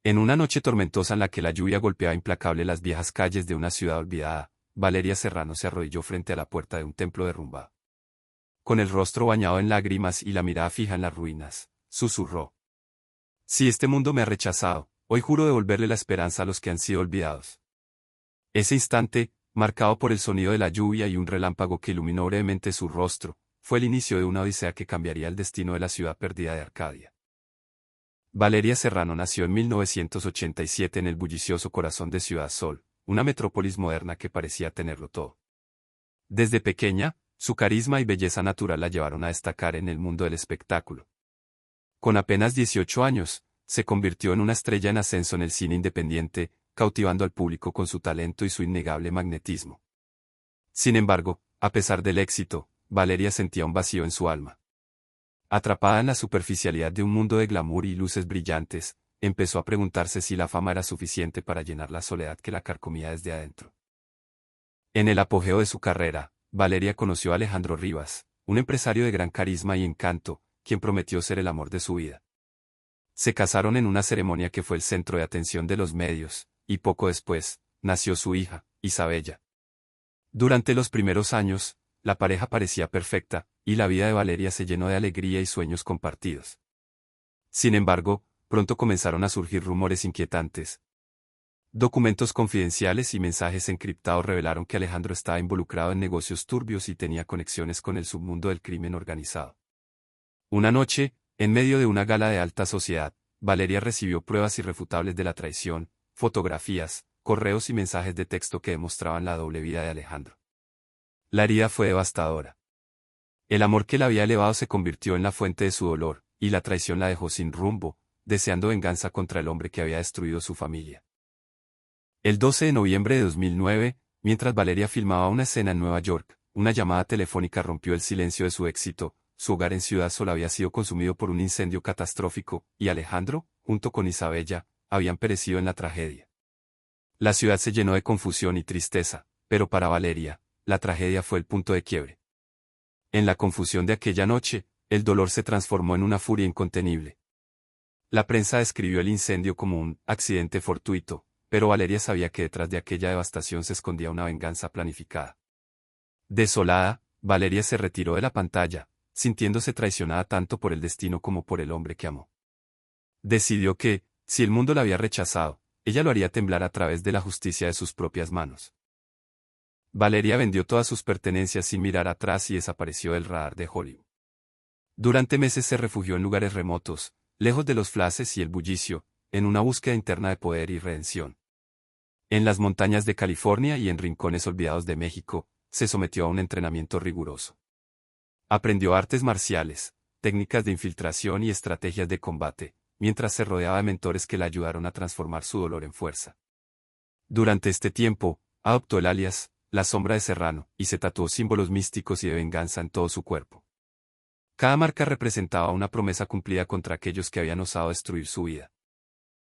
En una noche tormentosa en la que la lluvia golpeaba implacable las viejas calles de una ciudad olvidada, Valeria Serrano se arrodilló frente a la puerta de un templo derrumbado. Con el rostro bañado en lágrimas y la mirada fija en las ruinas, susurró: Si este mundo me ha rechazado, hoy juro devolverle la esperanza a los que han sido olvidados. Ese instante, marcado por el sonido de la lluvia y un relámpago que iluminó brevemente su rostro, fue el inicio de una odisea que cambiaría el destino de la ciudad perdida de Arcadia. Valeria Serrano nació en 1987 en el bullicioso corazón de Ciudad Sol, una metrópolis moderna que parecía tenerlo todo. Desde pequeña, su carisma y belleza natural la llevaron a destacar en el mundo del espectáculo. Con apenas 18 años, se convirtió en una estrella en ascenso en el cine independiente, cautivando al público con su talento y su innegable magnetismo. Sin embargo, a pesar del éxito, Valeria sentía un vacío en su alma. Atrapada en la superficialidad de un mundo de glamour y luces brillantes, empezó a preguntarse si la fama era suficiente para llenar la soledad que la carcomía desde adentro. En el apogeo de su carrera, Valeria conoció a Alejandro Rivas, un empresario de gran carisma y encanto, quien prometió ser el amor de su vida. Se casaron en una ceremonia que fue el centro de atención de los medios, y poco después, nació su hija, Isabella. Durante los primeros años, la pareja parecía perfecta, y la vida de Valeria se llenó de alegría y sueños compartidos. Sin embargo, pronto comenzaron a surgir rumores inquietantes. Documentos confidenciales y mensajes encriptados revelaron que Alejandro estaba involucrado en negocios turbios y tenía conexiones con el submundo del crimen organizado. Una noche, en medio de una gala de alta sociedad, Valeria recibió pruebas irrefutables de la traición, fotografías, correos y mensajes de texto que demostraban la doble vida de Alejandro. La herida fue devastadora. El amor que la había elevado se convirtió en la fuente de su dolor, y la traición la dejó sin rumbo, deseando venganza contra el hombre que había destruido su familia. El 12 de noviembre de 2009, mientras Valeria filmaba una escena en Nueva York, una llamada telefónica rompió el silencio de su éxito. Su hogar en Ciudad Sol había sido consumido por un incendio catastrófico, y Alejandro, junto con Isabella, habían perecido en la tragedia. La ciudad se llenó de confusión y tristeza, pero para Valeria, la tragedia fue el punto de quiebre. En la confusión de aquella noche, el dolor se transformó en una furia incontenible. La prensa describió el incendio como un accidente fortuito, pero Valeria sabía que detrás de aquella devastación se escondía una venganza planificada. Desolada, Valeria se retiró de la pantalla, sintiéndose traicionada tanto por el destino como por el hombre que amó. Decidió que, si el mundo la había rechazado, ella lo haría temblar a través de la justicia de sus propias manos. Valeria vendió todas sus pertenencias sin mirar atrás y desapareció del radar de Hollywood. Durante meses se refugió en lugares remotos, lejos de los flashes y el bullicio, en una búsqueda interna de poder y redención. En las montañas de California y en rincones olvidados de México, se sometió a un entrenamiento riguroso. Aprendió artes marciales, técnicas de infiltración y estrategias de combate, mientras se rodeaba de mentores que la ayudaron a transformar su dolor en fuerza. Durante este tiempo, adoptó el alias La Sombra de Serrano, y se tatuó símbolos místicos y de venganza en todo su cuerpo. Cada marca representaba una promesa cumplida contra aquellos que habían osado destruir su vida.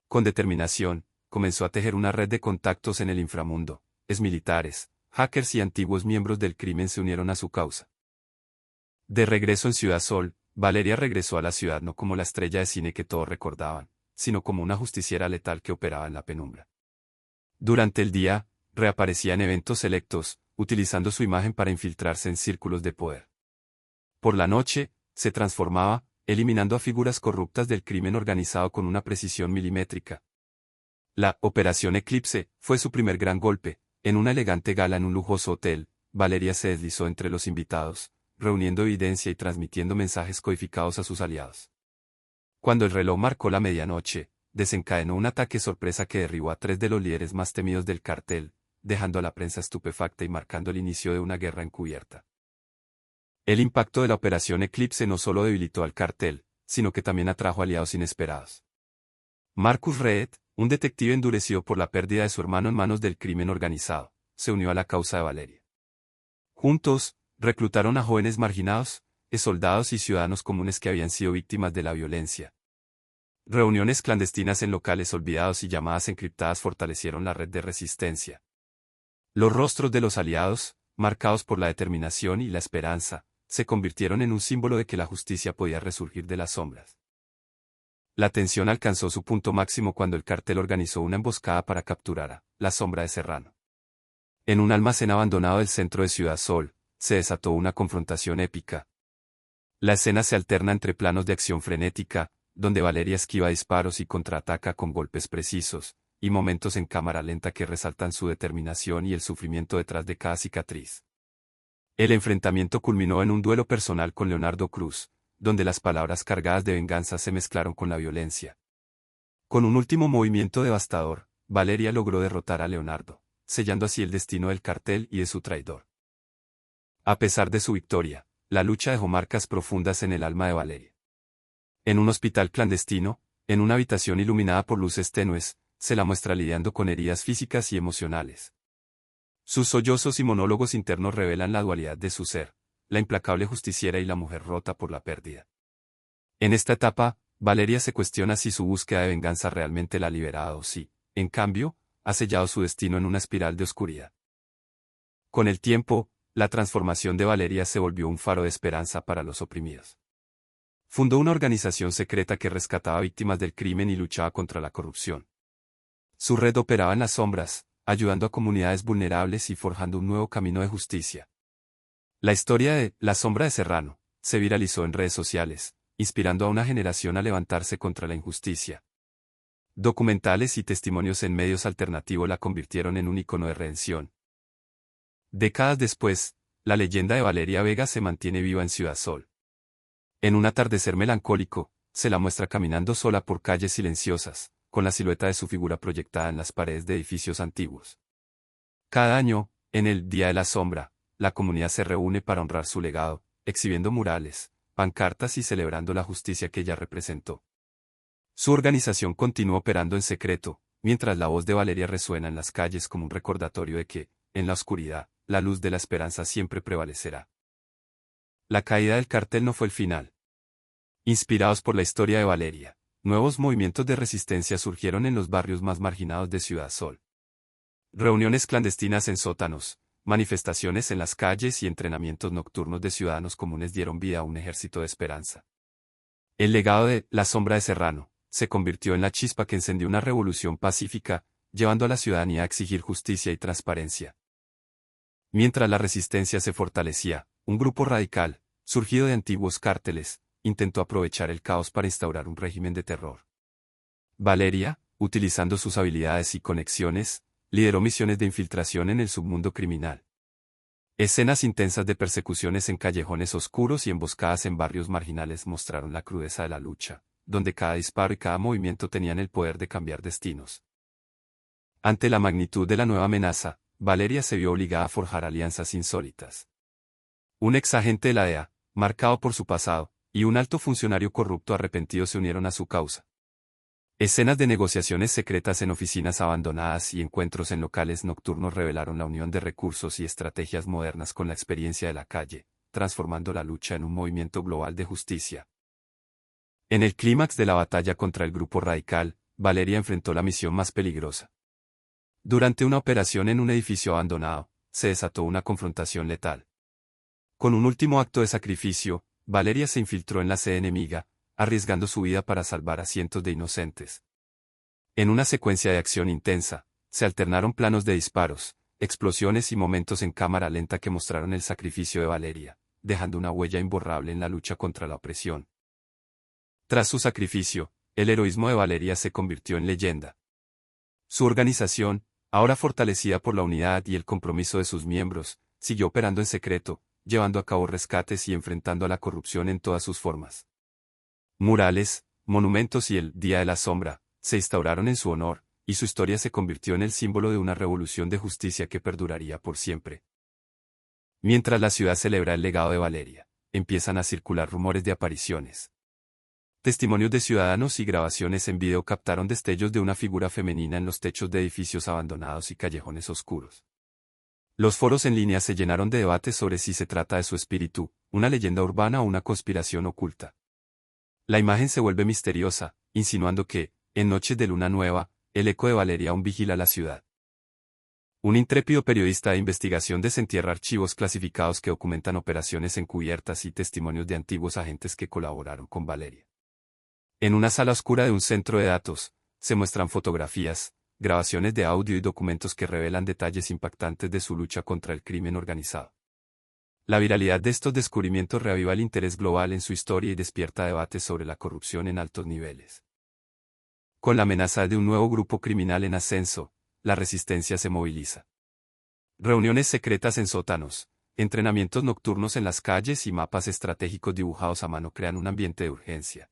Con determinación, comenzó a tejer una red de contactos en el inframundo. Exmilitares, hackers y antiguos miembros del crimen se unieron a su causa. De regreso en Ciudad Sol, Valeria regresó a la ciudad no como la estrella de cine que todos recordaban, sino como una justiciera letal que operaba en la penumbra. Durante el día, reaparecía en eventos selectos, utilizando su imagen para infiltrarse en círculos de poder. Por la noche, se transformaba, eliminando a figuras corruptas del crimen organizado con una precisión milimétrica. La Operación Eclipse fue su primer gran golpe. En una elegante gala en un lujoso hotel, Valeria se deslizó entre los invitados, reuniendo evidencia y transmitiendo mensajes codificados a sus aliados. Cuando el reloj marcó la medianoche, desencadenó un ataque sorpresa que derribó a 3 de los líderes más temidos del cartel, dejando a la prensa estupefacta y marcando el inicio de una guerra encubierta. El impacto de la Operación Eclipse no solo debilitó al cartel, sino que también atrajo aliados inesperados. Marcus Reed, un detective endurecido por la pérdida de su hermano en manos del crimen organizado, se unió a la causa de Valeria. Juntos, reclutaron a jóvenes marginados, soldados y ciudadanos comunes que habían sido víctimas de la violencia. Reuniones clandestinas en locales olvidados y llamadas encriptadas fortalecieron la red de resistencia. Los rostros de los aliados, marcados por la determinación y la esperanza, se convirtieron en un símbolo de que la justicia podía resurgir de las sombras. La tensión alcanzó su punto máximo cuando el cartel organizó una emboscada para capturar a La Sombra de Serrano. En un almacén abandonado del centro de Ciudad Sol, se desató una confrontación épica. La escena se alterna entre planos de acción frenética, donde Valeria esquiva disparos y contraataca con golpes precisos, y momentos en cámara lenta que resaltan su determinación y el sufrimiento detrás de cada cicatriz. El enfrentamiento culminó en un duelo personal con Leonardo Cruz, donde las palabras cargadas de venganza se mezclaron con la violencia. Con un último movimiento devastador, Valeria logró derrotar a Leonardo, sellando así el destino del cartel y de su traidor. A pesar de su victoria, la lucha dejó marcas profundas en el alma de Valeria. En un hospital clandestino, en una habitación iluminada por luces tenues, se la muestra lidiando con heridas físicas y emocionales. Sus sollozos y monólogos internos revelan la dualidad de su ser, la implacable justiciera y la mujer rota por la pérdida. En esta etapa, Valeria se cuestiona si su búsqueda de venganza realmente la ha liberado o si, en cambio, ha sellado su destino en una espiral de oscuridad. Con el tiempo, la transformación de Valeria se volvió un faro de esperanza para los oprimidos. Fundó una organización secreta que rescataba víctimas del crimen y luchaba contra la corrupción. Su red operaba en las sombras, ayudando a comunidades vulnerables y forjando un nuevo camino de justicia. La historia de La Sombra de Serrano se viralizó en redes sociales, inspirando a una generación a levantarse contra la injusticia. Documentales y testimonios en medios alternativos la convirtieron en un icono de redención. Décadas después, la leyenda de Valeria Vega se mantiene viva en Ciudad Sol. En un atardecer melancólico, se la muestra caminando sola por calles silenciosas, con la silueta de su figura proyectada en las paredes de edificios antiguos. Cada año, en el Día de la Sombra, la comunidad se reúne para honrar su legado, exhibiendo murales, pancartas y celebrando la justicia que ella representó. Su organización continúa operando en secreto, mientras la voz de Valeria resuena en las calles como un recordatorio de que, en la oscuridad, la luz de la esperanza siempre prevalecerá. La caída del cartel no fue el final. Inspirados por la historia de Valeria, nuevos movimientos de resistencia surgieron en los barrios más marginados de Ciudad Sol. Reuniones clandestinas en sótanos, manifestaciones en las calles y entrenamientos nocturnos de ciudadanos comunes dieron vida a un ejército de esperanza. El legado de La Sombra de Serrano se convirtió en la chispa que encendió una revolución pacífica, llevando a la ciudadanía a exigir justicia y transparencia. Mientras la resistencia se fortalecía, un grupo radical, surgido de antiguos cárteles, intentó aprovechar el caos para instaurar un régimen de terror. Valeria, utilizando sus habilidades y conexiones, lideró misiones de infiltración en el submundo criminal. Escenas intensas de persecuciones en callejones oscuros y emboscadas en barrios marginales mostraron la crudeza de la lucha, donde cada disparo y cada movimiento tenían el poder de cambiar destinos. Ante la magnitud de la nueva amenaza, Valeria se vio obligada a forjar alianzas insólitas. Un exagente de la DEA, marcado por su pasado, y un alto funcionario corrupto arrepentido se unieron a su causa. Escenas de negociaciones secretas en oficinas abandonadas y encuentros en locales nocturnos revelaron la unión de recursos y estrategias modernas con la experiencia de la calle, transformando la lucha en un movimiento global de justicia. En el clímax de la batalla contra el grupo radical, Valeria enfrentó la misión más peligrosa. Durante una operación en un edificio abandonado, se desató una confrontación letal. Con un último acto de sacrificio, Valeria se infiltró en la sede enemiga, arriesgando su vida para salvar a cientos de inocentes. En una secuencia de acción intensa, se alternaron planos de disparos, explosiones y momentos en cámara lenta que mostraron el sacrificio de Valeria, dejando una huella imborrable en la lucha contra la opresión. Tras su sacrificio, el heroísmo de Valeria se convirtió en leyenda. Su organización, ahora fortalecida por la unidad y el compromiso de sus miembros, siguió operando en secreto, llevando a cabo rescates y enfrentando a la corrupción en todas sus formas. Murales, monumentos y el Día de la Sombra se instauraron en su honor, y su historia se convirtió en el símbolo de una revolución de justicia que perduraría por siempre. Mientras la ciudad celebra el legado de Valeria, empiezan a circular rumores de apariciones. Testimonios de ciudadanos y grabaciones en video captaron destellos de una figura femenina en los techos de edificios abandonados y callejones oscuros. Los foros en línea se llenaron de debates sobre si se trata de su espíritu, una leyenda urbana o una conspiración oculta. La imagen se vuelve misteriosa, insinuando que, en noches de luna nueva, el eco de Valeria aún vigila la ciudad. Un intrépido periodista de investigación desentierra archivos clasificados que documentan operaciones encubiertas y testimonios de antiguos agentes que colaboraron con Valeria. En una sala oscura de un centro de datos, se muestran fotografías, grabaciones de audio y documentos que revelan detalles impactantes de su lucha contra el crimen organizado. La viralidad de estos descubrimientos reaviva el interés global en su historia y despierta debates sobre la corrupción en altos niveles. Con la amenaza de un nuevo grupo criminal en ascenso, la resistencia se moviliza. Reuniones secretas en sótanos, entrenamientos nocturnos en las calles y mapas estratégicos dibujados a mano crean un ambiente de urgencia.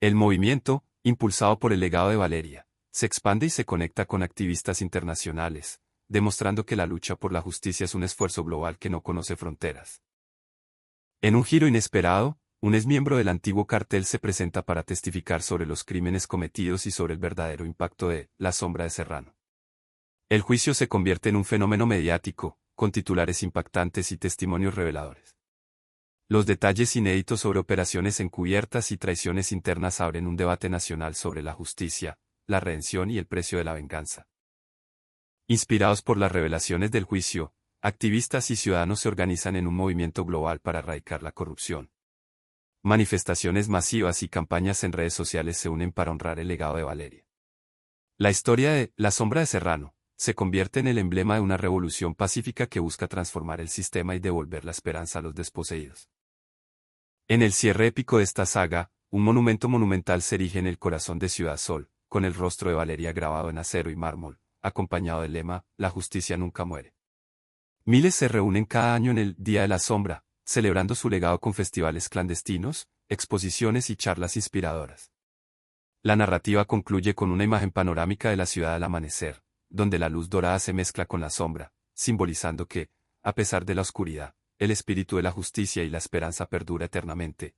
El movimiento, impulsado por el legado de Valeria, se expande y se conecta con activistas internacionales, demostrando que la lucha por la justicia es un esfuerzo global que no conoce fronteras. En un giro inesperado, un exmiembro del antiguo cartel se presenta para testificar sobre los crímenes cometidos y sobre el verdadero impacto de La Sombra de Serrano. El juicio se convierte en un fenómeno mediático, con titulares impactantes y testimonios reveladores. Los detalles inéditos sobre operaciones encubiertas y traiciones internas abren un debate nacional sobre la justicia, la redención y el precio de la venganza. Inspirados por las revelaciones del juicio, activistas y ciudadanos se organizan en un movimiento global para erradicar la corrupción. Manifestaciones masivas y campañas en redes sociales se unen para honrar el legado de Valeria. La historia de La Sombra de Serrano se convierte en el emblema de una revolución pacífica que busca transformar el sistema y devolver la esperanza a los desposeídos. En el cierre épico de esta saga, un monumento monumental se erige en el corazón de Ciudad Sol, con el rostro de Valeria grabado en acero y mármol, acompañado del lema, La justicia nunca muere. Miles se reúnen cada año en el Día de la Sombra, celebrando su legado con festivales clandestinos, exposiciones y charlas inspiradoras. La narrativa concluye con una imagen panorámica de la ciudad al amanecer, donde la luz dorada se mezcla con la sombra, simbolizando que, a pesar de la oscuridad, el espíritu de la justicia y la esperanza perdura eternamente.